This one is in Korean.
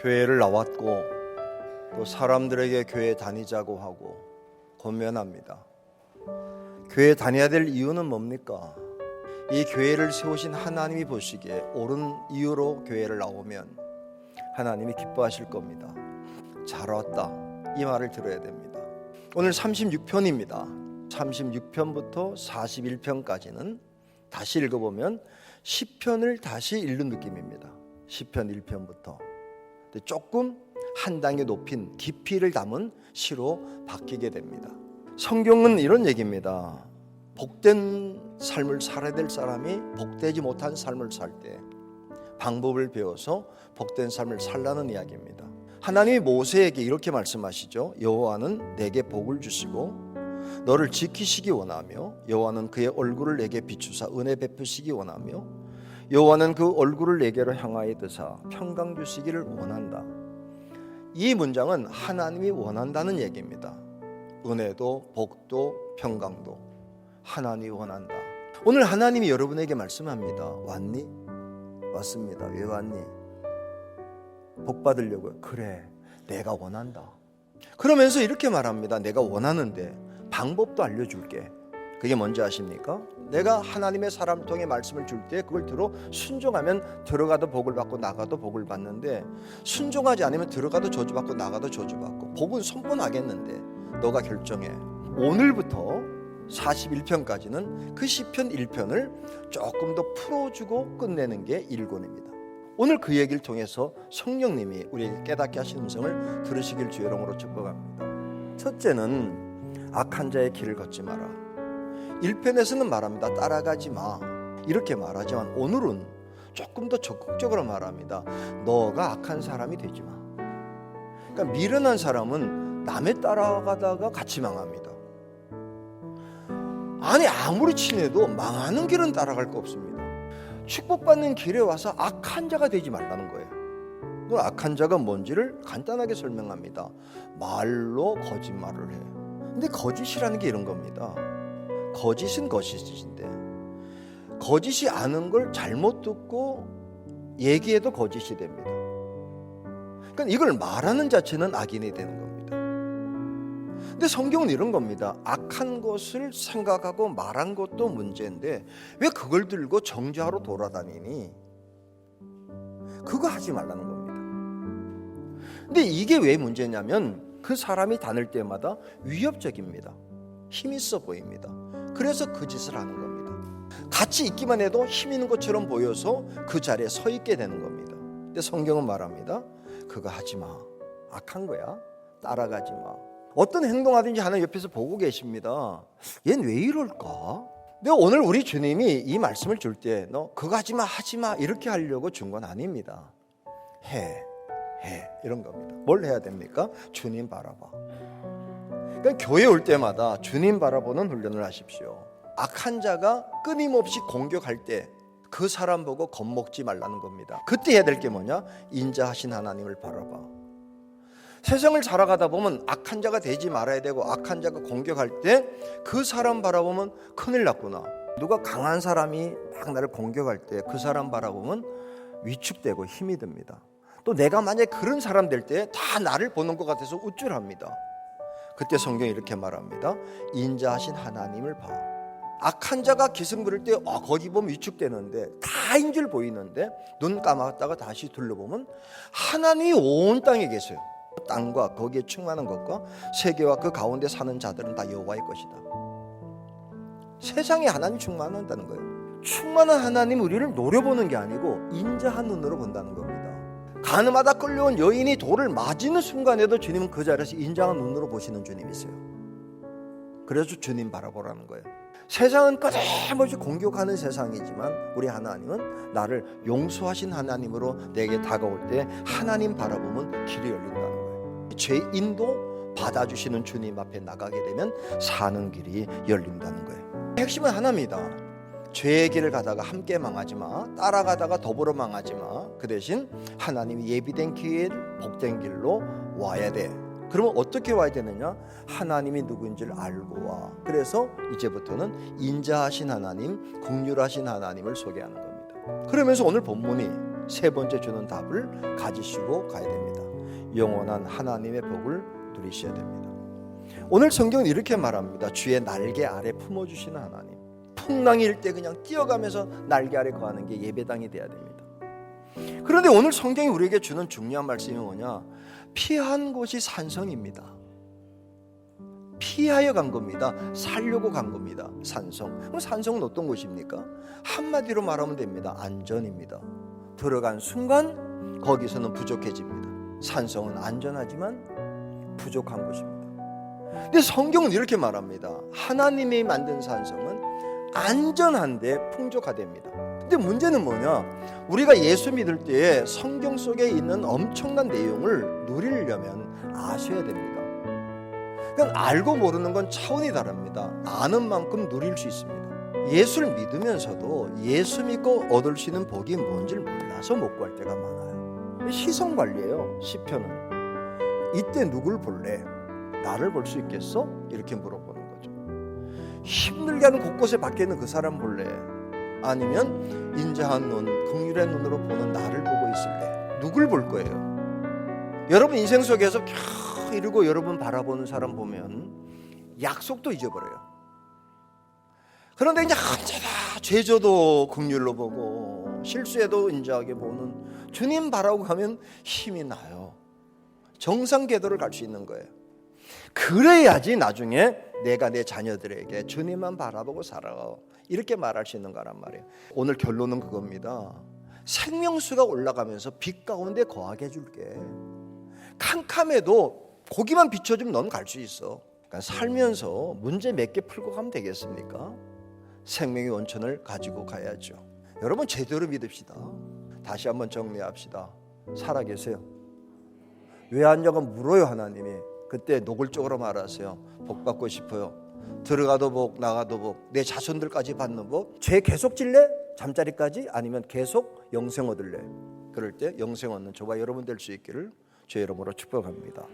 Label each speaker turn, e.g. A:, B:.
A: 교회를 나왔고 또 사람들에게 교회 다니자고 하고 권면합니다. 교회 다녀야 될 이유는 뭡니까? 이 교회를 세우신 하나님이 보시기에 옳은 이유로 교회를 나오면 하나님이 기뻐하실 겁니다. 잘 왔다, 이 말을 들어야 됩니다. 오늘 36편입니다. 36편부터 41편까지는 다시 읽어보면 시편을 다시 읽는 느낌입니다. 시편 1편부터 조금 한 단계 높인 깊이를 담은 시로 바뀌게 됩니다. 성경은 이런 얘기입니다. 복된 삶을 살아야 될 사람이 복되지 못한 삶을 살 때 방법을 배워서 복된 삶을 살라는 이야기입니다. 하나님이 모세에게 이렇게 말씀하시죠. 여호와는 내게 복을 주시고 너를 지키시기 원하며 여호와는 그의 얼굴을 내게 비추사 은혜 베푸시기 원하며 여호와는 그 얼굴을 내게로 향하여 드사 평강 주시기를 원한다. 이 문장은 하나님이 원한다는 얘기입니다. 은혜도 복도 평강도 하나님이 원한다. 오늘 하나님이 여러분에게 말씀합니다. 왔니? 왔습니다. 왜 왔니? 복 받으려고요. 그래, 내가 원한다. 그러면서 이렇게 말합니다. 내가 원하는데 방법도 알려줄게. 그게 뭔지 아십니까? 내가 하나님의 사람을 통해 말씀을 줄 때 그걸 들어 순종하면 들어가도 복을 받고 나가도 복을 받는데, 순종하지 않으면 들어가도 저주받고 나가도 저주받고. 복은 손뻔하겠는데 너가 결정해. 오늘부터 41편까지는 그 시편 1편을 조금 더 풀어주고 끝내는 게 1권입니다. 오늘 그 얘기를 통해서 성령님이 우리에게 깨닫게 하신 음성을 들으시길 주의 이름으로 축복합니다. 첫째는 악한 자의 길을 걷지 마라. 1편에서는 말합니다. 따라가지 마, 이렇게 말하지만 오늘은 조금 더 적극적으로 말합니다. 너가 악한 사람이 되지 마. 그러니까 미련한 사람은 남의 따라가다가 같이 망합니다. 아니, 아무리 친해도 망하는 길은 따라갈 거 없습니다. 축복받는 길에 와서 악한 자가 되지 말라는 거예요. 그 악한 자가 뭔지를 간단하게 설명합니다. 말로 거짓말을 해. 근데 거짓이라는 게 이런 겁니다. 거짓은 거짓인데 거짓이 아는 걸 잘못 듣고 얘기해도 거짓이 됩니다. 그러니까 이걸 말하는 자체는 악인이 되는 겁니다. 근데 성경은 이런 겁니다. 악한 것을 생각하고 말한 것도 문제인데 왜 그걸 들고 정죄하러 돌아다니니? 그거 하지 말라는 겁니다. 근데 이게 왜 문제냐면 그 사람이 다닐 때마다 위협적입니다. 힘 있어 보입니다. 그래서 그 짓을 하는 겁니다. 같이 있기만 해도 힘 있는 것처럼 보여서 그 자리에 서 있게 되는 겁니다. 근데 성경은 말합니다. 그거 하지 마. 악한 거야. 따라가지 마. 어떤 행동하든지 하나님 옆에서 보고 계십니다. 얘는 왜 이럴까? 근데 오늘 우리 주님이 이 말씀을 줄 때 너 그거 하지 마, 하지 마 이렇게 하려고 준 건 아닙니다. 해 이런 겁니다. 뭘 해야 됩니까? 주님 바라봐. 그러니까 교회 올 때마다 주님 바라보는 훈련을 하십시오. 악한 자가 끊임없이 공격할 때 그 사람 보고 겁먹지 말라는 겁니다. 그때 해야 될 게 뭐냐? 인자하신 하나님을 바라봐. 세상을 살아가다 보면 악한 자가 되지 말아야 되고 악한 자가 공격할 때 그 사람 바라보면 큰일 났구나. 누가 강한 사람이 막 나를 공격할 때 그 사람 바라보면 위축되고 힘이 듭니다. 또 내가 만약에 그런 사람 될 때 다 나를 보는 것 같아서 우쭐합니다. 그때 성경이 이렇게 말합니다. 인자하신 하나님을 봐. 악한 자가 기승 부릴 때 거기 보면 위축되는데 다인 줄 보이는데 눈 감았다가 다시 둘러보면 하나님이 온 땅에 계세요. 땅과 거기에 충만한 것과 세계와 그 가운데 사는 자들은 다 여호와의 것이다. 세상에 하나님 충만한다는 거예요. 충만한 하나님 우리를 노려보는 게 아니고 인자한 눈으로 본다는 겁니다. 가늠하다 끌려온 여인이 돌을 맞이는 순간에도 주님은 그 자리에서 인자한 눈으로 보시는 주님이세요. 그래서 주님 바라보라는 거예요. 세상은 끊임없이 공격하는 세상이지만 우리 하나님은 나를 용서하신 하나님으로 내게 다가올 때 하나님 바라보면 길이 열린다는 거예요. 죄인도 받아주시는 주님 앞에 나가게 되면 사는 길이 열린다는 거예요. 핵심은 하나입니다. 죄의 길을 가다가 함께 망하지 마. 따라가다가 더불어 망하지 마. 그 대신 하나님이 예비된 길, 복된 길로 와야 돼. 그러면 어떻게 와야 되느냐? 하나님이 누구인지를 알고 와. 그래서 이제부터는 인자하신 하나님, 긍휼하신 하나님을 소개하는 겁니다. 그러면서 오늘 본문이 세 번째 주는 답을 가지시고 가야 됩니다. 영원한 하나님의 복을 누리셔야 됩니다. 오늘 성경은 이렇게 말합니다. 주의 날개 아래 품어주시는 하나님. 풍랑일 때 그냥 뛰어가면서 날개 아래 거하는 게 예배당이 돼야 됩니다. 그런데 오늘 성경이 우리에게 주는 중요한 말씀이 뭐냐? 피한 곳이 산성입니다. 피하여 간 겁니다. 살려고 간 겁니다. 산성. 그럼 산성은 어떤 곳입니까? 한마디로 말하면 됩니다. 안전입니다. 들어간 순간 거기서는 부족해집니다. 산성은 안전하지만 부족한 곳입니다. 근데 성경은 이렇게 말합니다. 하나님이 만든 산성은 안전한데 풍족하답니다. 근데 문제는 뭐냐? 우리가 예수 믿을 때에 성경 속에 있는 엄청난 내용을 누리려면 아셔야 됩니다. 그러니까 알고 모르는 건 차원이 다릅니다. 아는 만큼 누릴 수 있습니다. 예수를 믿으면서도 예수 믿고 얻을 수 있는 복이 뭔지를 몰라서 못 구할 때가 많아요. 시선 관리예요. 시편은 이때 누굴 볼래? 나를 볼 수 있겠어? 이렇게 물어보는 거죠. 힘들게 하는 곳곳에 박혀 있는 그 사람 볼래? 아니면 인자한 눈, 긍휼의 눈으로 보는 나를 보고 있을래? 누굴 볼 거예요? 여러분 인생 속에서 이러고 여러분 바라보는 사람 보면 약속도 잊어버려요. 그런데 이제 언제나 죄져도 긍휼로 보고 실수해도 인자하게 보는 주님 바라고 가면 힘이 나요. 정상 궤도를 갈 수 있는 거예요. 그래야지 나중에 내가 내 자녀들에게 주님만 바라보고 살아 이렇게 말할 수 있는 거란 말이에요. 오늘 결론은 그겁니다. 생명수가 올라가면서 빛 가운데 거하게 해줄게. 캄캄해도 고기만 비춰주면 넌 갈 수 있어. 그러니까 살면서 문제 몇 개 풀고 가면 되겠습니까? 생명의 원천을 가지고 가야죠. 여러분 제대로 믿읍시다. 다시 한번 정리합시다. 살아계세요. 왜 안냐고 물어요 하나님이. 그때 노골적으로 말하세요. 복 받고 싶어요. 들어가도 복 나가도 복. 내 자손들까지 받는 복. 죄 계속 질래? 잠자리까지? 아니면 계속 영생 얻을래? 그럴 때 영생 얻는 저와 여러분 될 수 있기를 주의 이름으로 축복합니다.